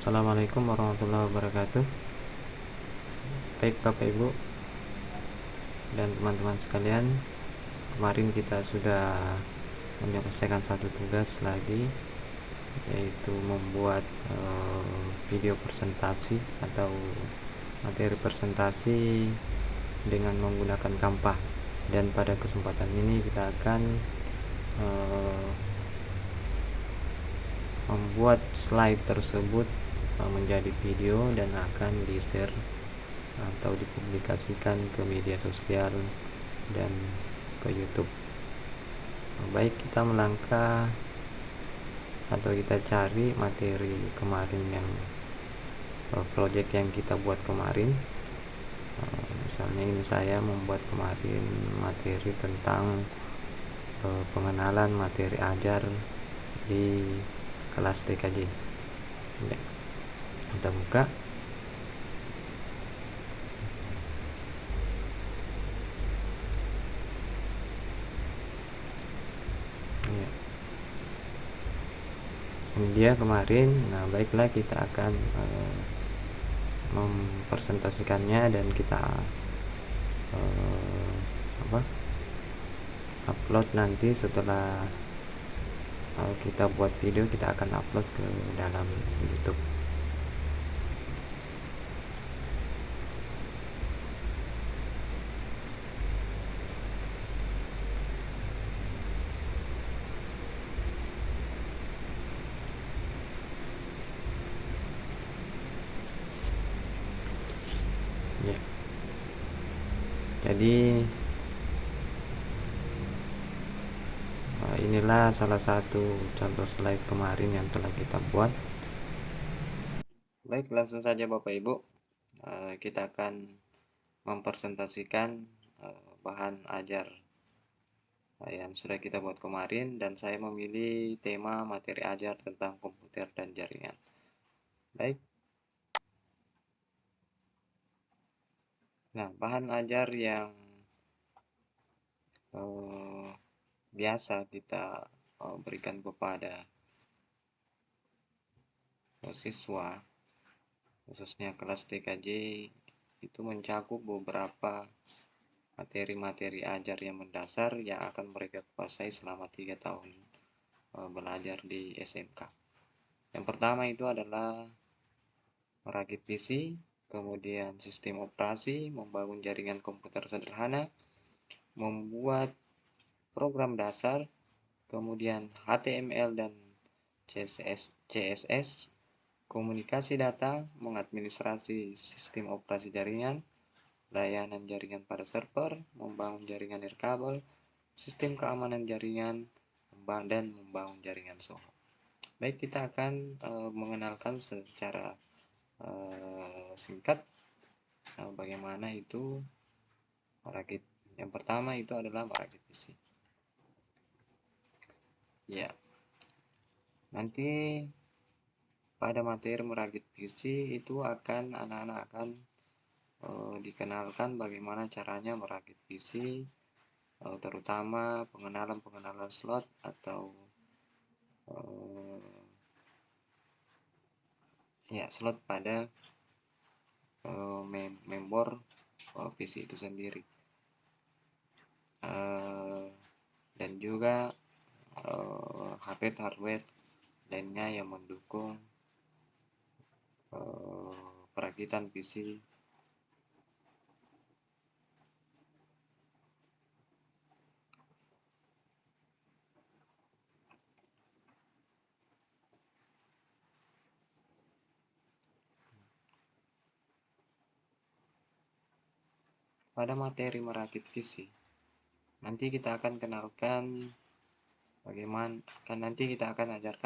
Assalamualaikum warahmatullahi wabarakatuh. Baik Bapak Ibu dan teman-teman sekalian, kemarin kita sudah menyelesaikan satu tugas lagi, yaitu membuat video presentasi atau materi presentasi dengan menggunakan Canva. Dan pada kesempatan ini kita akan membuat slide tersebut menjadi video dan akan di-share atau dipublikasikan ke media sosial dan ke YouTube. Baik, kita melangkah atau kita cari materi kemarin yang project yang kita buat kemarin. Misalnya ini saya membuat kemarin materi tentang pengenalan materi ajar di kelas TKJ. Ya, kita buka. Ya. Ini dia kemarin. Nah, baiklah, kita akan mempresentasikannya dan kita upload nanti. Setelah kita buat video, kita akan upload ke dalam YouTube. Ya. Jadi inilah salah satu contoh slide kemarin yang telah kita buat. Baik, langsung saja Bapak Ibu, kita akan mempresentasikan bahan ajar yang sudah kita buat kemarin, dan saya memilih tema materi ajar tentang komputer dan jaringan. Baik. Nah, bahan ajar yang biasa kita berikan kepada siswa, khususnya kelas TKJ, itu mencakup beberapa materi-materi ajar yang mendasar yang akan mereka kuasai selama 3 tahun belajar di SMK. Yang pertama itu adalah merakit PC, kemudian sistem operasi, membangun jaringan komputer sederhana, membuat program dasar, kemudian HTML dan CSS, komunikasi data, mengadministrasi sistem operasi jaringan, layanan jaringan pada server, membangun jaringan nirkabel, sistem keamanan jaringan, dan membangun jaringan Soho. Baik, kita akan mengenalkan secara singkat bagaimana itu merakit. Yang pertama itu adalah merakit PC. Ya, nanti pada materi merakit PC itu anak-anak akan dikenalkan bagaimana caranya merakit PC, terutama pengenalan slot atau slot pada member PC itu sendiri, dan juga hardware lainnya yang mendukung perakitan PC. Pada materi merakit PC, nanti kita akan ajarkan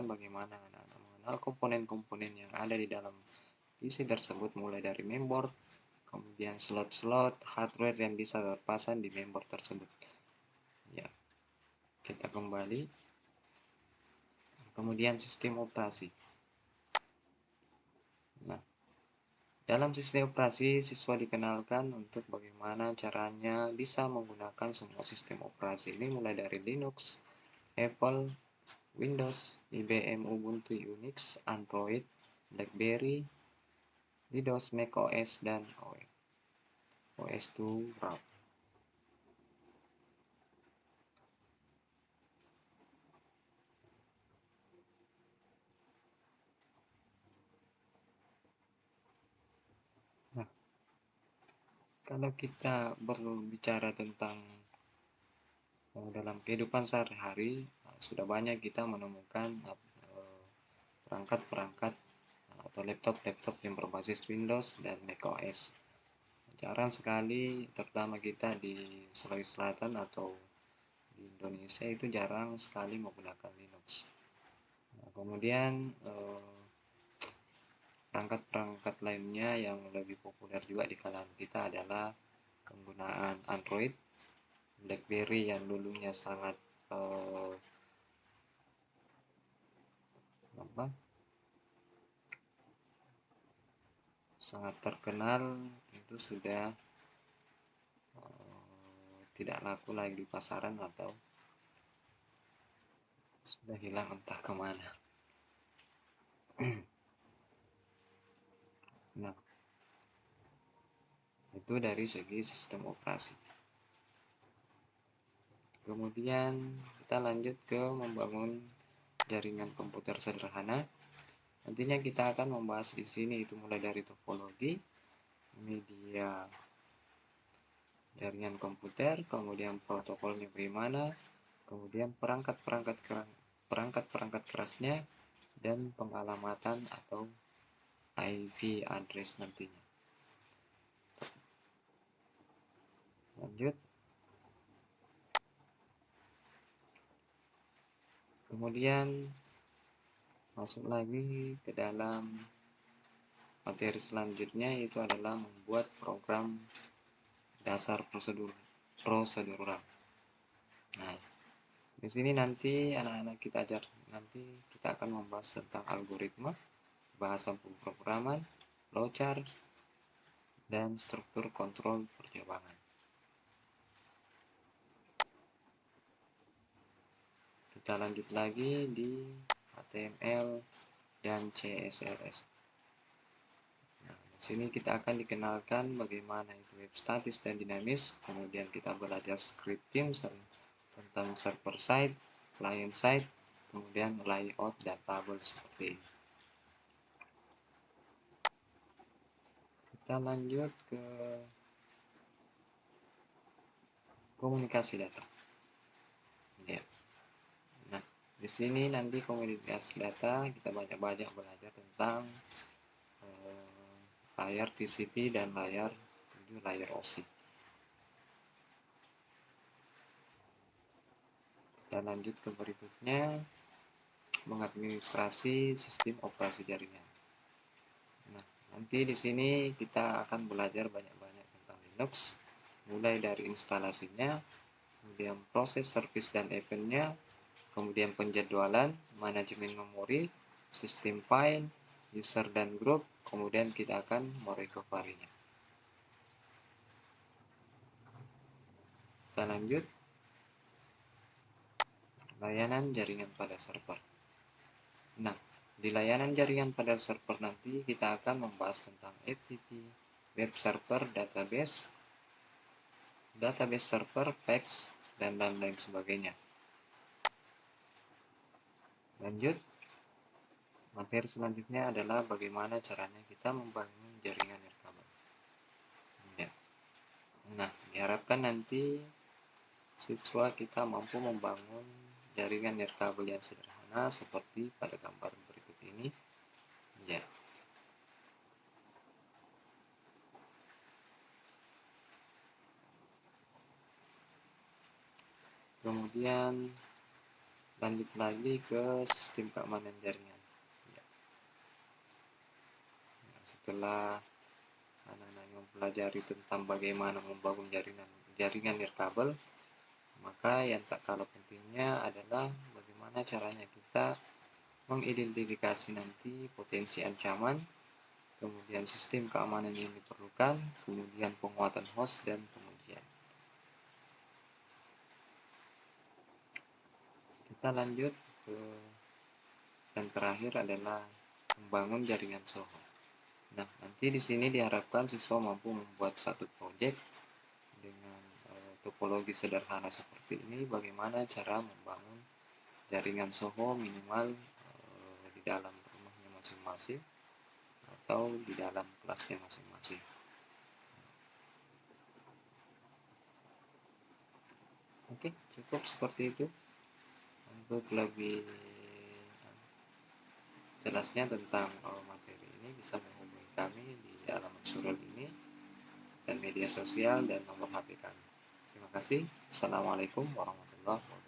bagaimana anak-anak mengenal komponen-komponen yang ada di dalam PC tersebut, mulai dari mainboard, kemudian slot-slot, hardware yang bisa terpasang di mainboard tersebut. Ya, kita kembali. Kemudian sistem operasi. Nah, dalam sistem operasi, siswa dikenalkan untuk bagaimana caranya bisa menggunakan semua sistem operasi ini, mulai dari Linux, Apple, Windows, IBM, Ubuntu, Unix, Android, BlackBerry, DDoS, macOS, dan OS2 RAW. Nah, kalau kita berbicara tentang dalam kehidupan sehari-hari, sudah banyak kita menemukan perangkat-perangkat atau laptop-laptop yang berbasis Windows dan macOS. Jarang sekali, terutama kita di Sulawesi Selatan atau di Indonesia itu jarang sekali menggunakan Linux. Nah, kemudian perangkat-perangkat lainnya yang lebih populer juga di kalangan kita adalah penggunaan Android, BlackBerry yang dulunya sangat sangat terkenal, itu sudah tidak laku lagi di pasaran atau sudah hilang entah kemana. Nah, itu dari segi sistem operasi. Kemudian kita lanjut ke membangun jaringan komputer sederhana. Nantinya kita akan membahas di sini itu mulai dari topologi, media jaringan komputer, kemudian protokolnya bagaimana, kemudian perangkat-perangkat kerasnya, dan pengalamatan atau IP address nantinya. Lanjut. Kemudian masuk lagi ke dalam materi selanjutnya, yaitu adalah membuat program dasar prosedural. Nah, di sini nanti anak-anak nanti kita akan membahas tentang algoritma, bahasa pemrograman, flowchart, dan struktur kontrol perjalangan. Kita lanjut lagi di HTML dan CSS. Nah, di sini kita akan dikenalkan bagaimana itu web statis dan dinamis, kemudian kita belajar scripting tentang server side, client side, kemudian layout dan tabel seperti ini. Kita lanjut ke komunikasi data. Ya. Nah, di sini nanti komunikasi data kita banyak-banyak belajar tentang layar TCP dan layar OSI. Kita lanjut ke berikutnya, mengadministrasi sistem operasi jaringan. Nah, nanti di sini kita akan belajar banyak-banyak tentang Linux, mulai dari instalasinya, kemudian proses service dan eventnya, kemudian penjadwalan, manajemen memori, sistem file, user dan group, kemudian kita akan merecovery-nya. Kita lanjut, layanan jaringan pada server. Nah, di layanan jaringan pada server nanti kita akan membahas tentang FTP, web server, database server, PAX, dan lain-lain sebagainya. Lanjut, materi selanjutnya adalah bagaimana caranya kita membangun jaringan nirkabel. Ya. Nah, diharapkan nanti siswa kita mampu membangun jaringan nirkabel yang sederhana seperti pada gambar berikut ini. Ya. Kemudian lanjut lagi ke sistem keamanan jaringan. Ya. Nah, setelah anak-anak mempelajari tentang bagaimana membangun jaringan nirkabel, maka yang tak kalah pentingnya adalah bagaimana caranya kita mengidentifikasi nanti potensi ancaman, kemudian sistem keamanan yang diperlukan, kemudian penguatan host dan pengujian. Kita lanjut ke yang terakhir adalah membangun jaringan SOHO. Nah, nanti di sini diharapkan siswa mampu membuat satu proyek dengan topologi sederhana seperti ini, bagaimana cara membangun jaringan SOHO minimal di dalam rumahnya masing-masing atau di dalam kelasnya masing-masing. Oke, cukup seperti itu. Untuk lebih jelasnya tentang materi ini bisa menghubungi kami di alamat surel ini dan media sosial dan nomor HP kami. Terima kasih. Assalamualaikum warahmatullahi wabarakatuh.